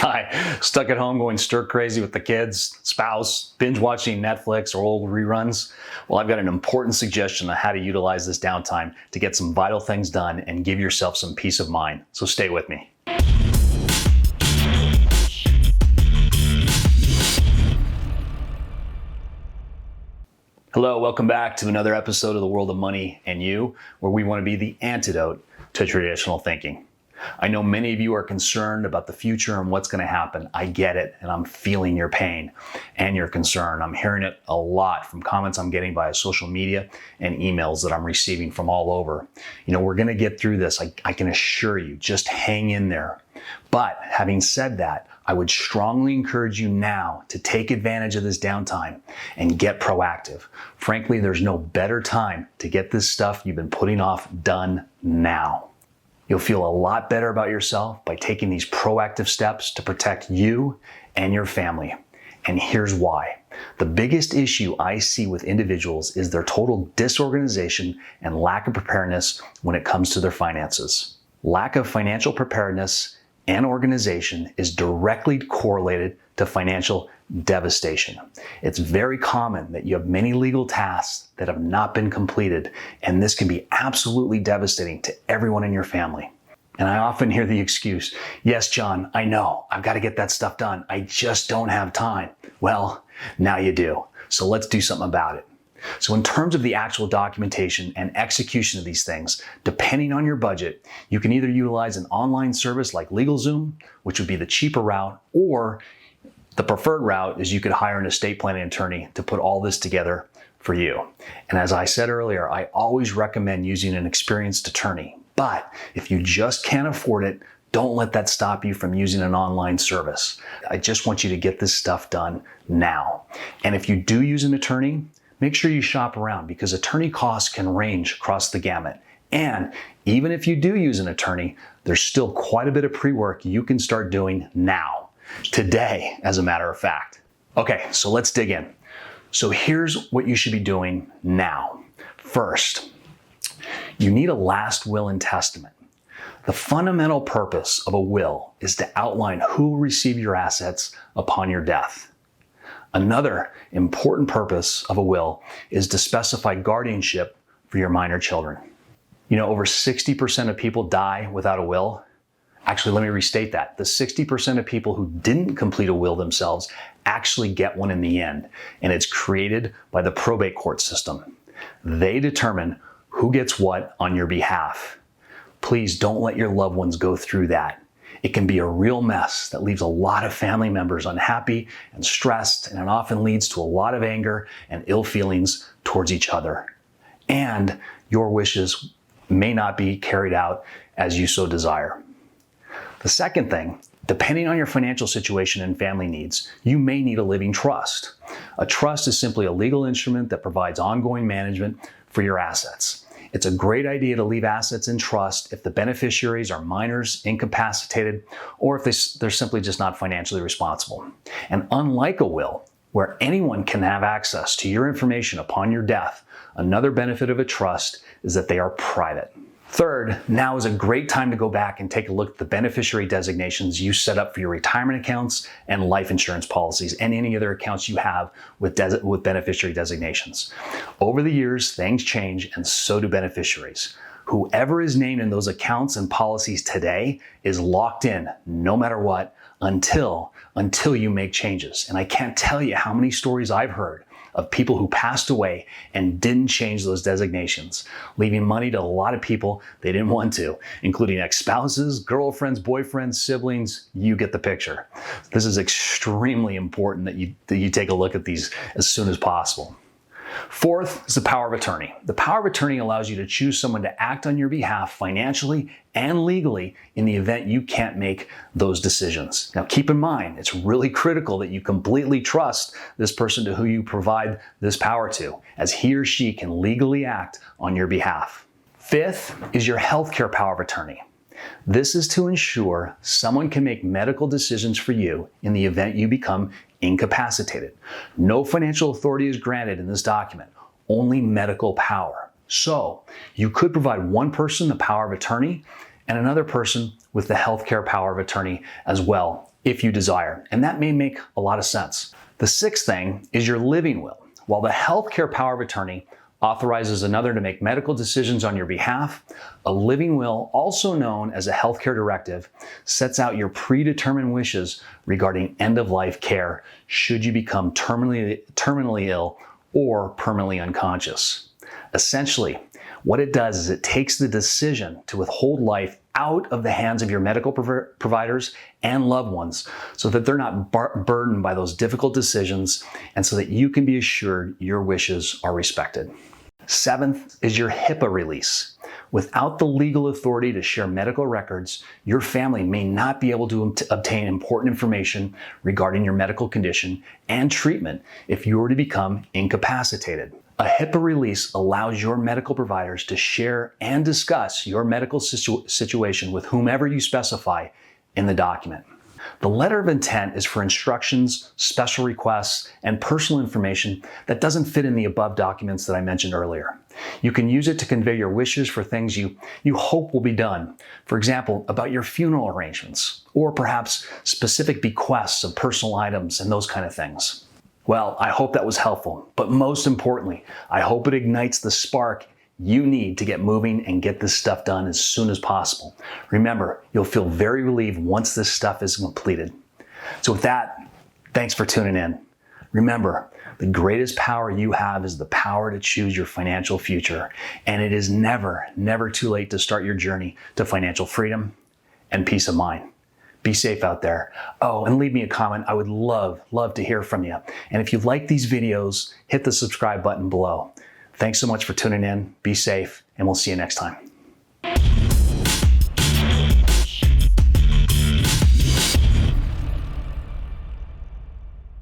Hi, stuck at home going stir crazy with the kids, spouse, binge watching Netflix or old reruns? Well, I've got an important suggestion on how to utilize this downtime to get some vital things done and give yourself some peace of mind. So stay with me. Hello, welcome back to another episode of The World of Money and You, where we want to be the antidote to traditional thinking. I know many of you are concerned about the future and what's going to happen. I get it, and I'm feeling your pain and your concern. I'm hearing it a lot from comments I'm getting via social media and emails that I'm receiving from all over. You know, we're going to get through this. I can assure you, just hang in there. But having said that, I would strongly encourage you now to take advantage of this downtime and get proactive. Frankly, there's no better time to get this stuff you've been putting off done now. You'll feel a lot better about yourself by taking these proactive steps to protect you and your family. And here's why. The biggest issue I see with individuals is their total disorganization and lack of preparedness when it comes to their finances. Lack of financial preparedness and organization is directly correlated to financial devastation. It's very common that you have many legal tasks that have not been completed, and this can be absolutely devastating to everyone in your family. And I often hear the excuse, yes, John, I know, I've got to get that stuff done. I just don't have time. Well, now you do. So let's do something about it. So in terms of the actual documentation and execution of these things, depending on your budget, you can either utilize an online service like LegalZoom, which would be the cheaper route, or the preferred route is you could hire an estate planning attorney to put all this together for you. And as I said earlier, I always recommend using an experienced attorney. But if you just can't afford it, don't let that stop you from using an online service. I just want you to get this stuff done now. And if you do use an attorney, make sure you shop around because attorney costs can range across the gamut. And even if you do use an attorney, there's still quite a bit of pre-work you can start doing now. Today, as a matter of fact. Okay, so let's dig in. So here's what you should be doing now. First, you need a last will and testament. The fundamental purpose of a will is to outline who will receive your assets upon your death. Another important purpose of a will is to specify guardianship for your minor children. You know, over 60% of people die without a will. Actually, let me restate that. The 60% of people who didn't complete a will themselves actually get one in the end, and it's created by the probate court system. They determine who gets what on your behalf. Please don't let your loved ones go through that. It can be a real mess that leaves a lot of family members unhappy and stressed, and it often leads to a lot of anger and ill feelings towards each other. And your wishes may not be carried out as you so desire. The second thing, depending on your financial situation and family needs, you may need a living trust. A trust is simply a legal instrument that provides ongoing management for your assets. It's a great idea to leave assets in trust if the beneficiaries are minors, incapacitated, or if they're simply just not financially responsible. And unlike a will, where anyone can have access to your information upon your death, another benefit of a trust is that they are private. Third, now is a great time to go back and take a look at the beneficiary designations you set up for your retirement accounts and life insurance policies and any other accounts you have with beneficiary designations. Over the years, things change and so do beneficiaries. Whoever is named in those accounts and policies today is locked in no matter what until you make changes. And I can't tell you how many stories I've heard of people who passed away and didn't change those designations, leaving money to a lot of people they didn't want to, including ex-spouses, girlfriends, boyfriends, siblings. You get the picture. This is extremely important that you take a look at these as soon as possible. Fourth is the power of attorney. The power of attorney allows you to choose someone to act on your behalf financially and legally in the event you can't make those decisions. Now keep in mind, it's really critical that you completely trust this person to who you provide this power to, as he or she can legally act on your behalf. Fifth is your healthcare power of attorney. This is to ensure someone can make medical decisions for you in the event you become incapacitated. No financial authority is granted in this document, only medical power. So you could provide one person the power of attorney and another person with the healthcare power of attorney as well if you desire. And that may make a lot of sense. The sixth thing is your living will. While the healthcare power of attorney authorizes another to make medical decisions on your behalf, a living will, also known as a healthcare directive, sets out your predetermined wishes regarding end-of-life care should you become terminally ill or permanently unconscious. Essentially, what it does is it takes the decision to withhold life out of the hands of your medical providers and loved ones so that they're not burdened by those difficult decisions and so that you can be assured your wishes are respected. Seventh is your HIPAA release. Without the legal authority to share medical records, your family may not be able to obtain important information regarding your medical condition and treatment if you were to become incapacitated. A HIPAA release allows your medical providers to share and discuss your medical situation with whomever you specify in the document. The letter of intent is for instructions, special requests, and personal information that doesn't fit in the above documents that I mentioned earlier. You can use it to convey your wishes for things you hope will be done. For example, about your funeral arrangements, or perhaps specific bequests of personal items and those kind of things. Well, I hope that was helpful, but most importantly, I hope it ignites the spark you need to get moving and get this stuff done as soon as possible. Remember, you'll feel very relieved once this stuff is completed. So with that, thanks for tuning in. Remember, the greatest power you have is the power to choose your financial future, and it is never, never too late to start your journey to financial freedom and peace of mind. Be safe out there. Oh, and leave me a comment. I would love to hear from you. And if you like these videos, hit the subscribe button below. Thanks so much for tuning in. Be safe, and we'll see you next time.